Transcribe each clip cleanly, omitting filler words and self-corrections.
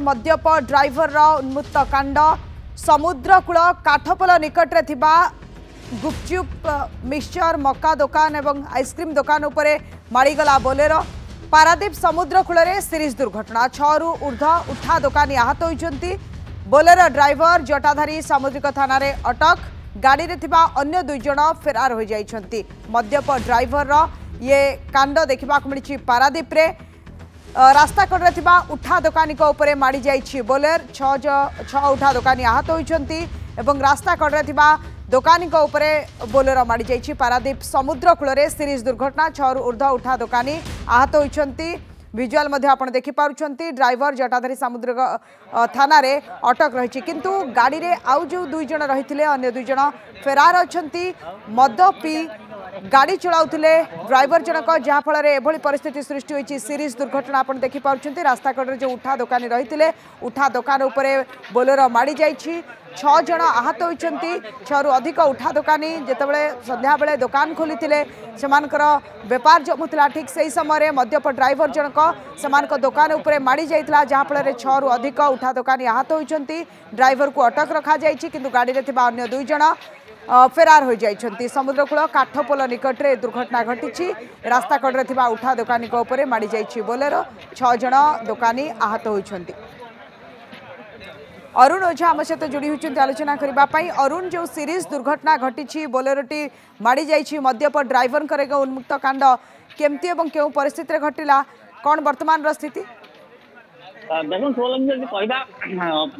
मद्यप driver उन्मुक्त कांड समुद्रकूल काठपोल निकट रे थिबा गुपचुप मिक्सचर मका दुकान एवं आइसक्रीम दुकान उपरे मारीगला बोलेरो। पारादीप समुद्रकूल सीरीज दुर्घटना 6 रु ऊर्ध्व उठा दुकानी आहत होइछंती। बोलेरो ड्राइवर जटाधारी सामुद्रिक थाना रे अटक। गाड़ी रे थिबा अन्य 2 जण फेरार हो जाइछंती। मद्यप ड्राइवर ये कांड देखा मिली पारादीप रे। रास्ता कड़े थिबा उठा दुकानी को ऊपर माड़ी जाइछि बोलेर। 6 उठा दुकानी आहत होइछंती एवं रास्ता कड़े थिबा दुकानी को ऊपर बोलेरो माड़ी जाइछि। पारादीप समुद्रकूल सीरीज दुर्घटना 6 रु ऊर्ध्व उठा दुकानी आहत होइछंती। विजुअल मध्ये आपण देखि पारुछंती। ड्राइवर जटाधारी सामुद्रिक थाना रे अटक रही किंतु गाड़ी रे आउ जो 2 जण रहिथिले अन्य 2 जण फेरार अछंती। मद पी गाड़ी चलाउथिले ड्राइवर जनक जहाँफल एभली परिस्थिति सृष्टि होइछि। सीरीज दुर्घटना आपण देखि पारुछंती। रास्ता कड़े जो उठा दुकानी रहिथिले उठा दुकान उपरे बोलेरो माड़ी जाइछि। 6 जण आहत होइछंती। 6 रु अधिक उठा दुकानी जेतेबेले संध्या बेले दुकान खोलिथिले सेमानकर व्यापार जमुथिला। ठीक सही समय मद्यप ड्राइवर जनक सेमानक दुकान उपरे माड़ी जाइथिला जहाँफल 6 रु अधिक उठा दुकानी आहत होइछंती। ड्राइवर को अटक रखा जाइछि किंतु गाड़ी रे थिबा अन्य 2 जण फेरार हो जाइछंती। समुद्रकूल काठपोल निकट रे दुर्घटना घटिछि। रास्ता कड़े थिबा उठा दुकानी को ऊपर माड़ी जाइछि बोलेरो। 6 जण दुकानी आहत होइछंती। अरुण ओझा आम सहित जोड़ी होती आलोचना करने। अरुण जो सीरीज दुर्घटना घटी बोलेरोटी माड़ी जाइछि मद्यप ड्राइवर उन्मुक्त कांड केमती एवं केउ परिस्थिति घटिला कौन वर्तमान स्थिति? देखो कहवा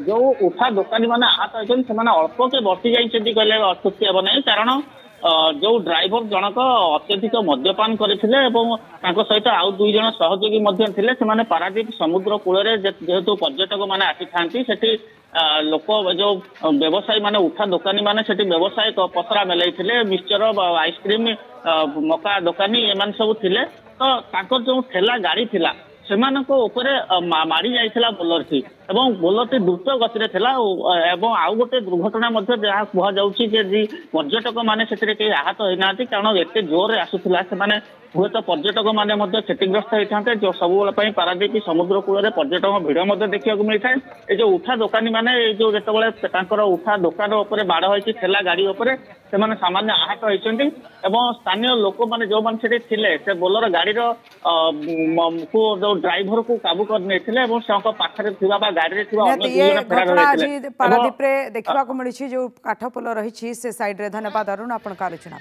जो उठा दुकानी मैंने आहत होती से अल्प के बसी जाइए कहले अत्युक्ति हे ना। कारण जो ड्राइवर जनक अत्यधिक मद्यपान करते सहित आउ 2 जण सहयोगी थे। पारादीप समुद्र कूल जेहेतु पर्यटक मैंने आसी था लोक जो व्यवसायी माने उठा दुकानी माने सेठी व्यवसाय पसरा मेलाई मिक्सचर आइसक्रीम मका दुकानी एमान सब थिले। तो ताकर जो ठेला गाड़ी थिला सेमानको ऊपरे मारी जाइथिला बोलर थी एवं बोलर टी द्रुत गति थिला। एवं आउ गोटे दुर्घटना मध्ये जहाँ कह जाउछि जे पर्यटक माने सेठरे के आहत होइना कारण एते जोर आसुथिला से हुए तो पर्यटक माने क्षतिग्रस्त होते जो सब पारादीप समुद्र कूल पर्यटक भिड़ देखा मिलता है। ये जो उठा दुकानी माने जो जिते उठा दुकान उपर माड़ होती ठेला गाड़ी उपर से सामान्य आहत होती। स्थानीय लोक मैंने जो मैंने थे बोलर गाड़ी जो ड्राइवर को काबू कर पाखे गाड़ी पारादीप देखा मिली जो काठपोल रही से साइड रे। धन्यवाद अरुण आपण आलोचना।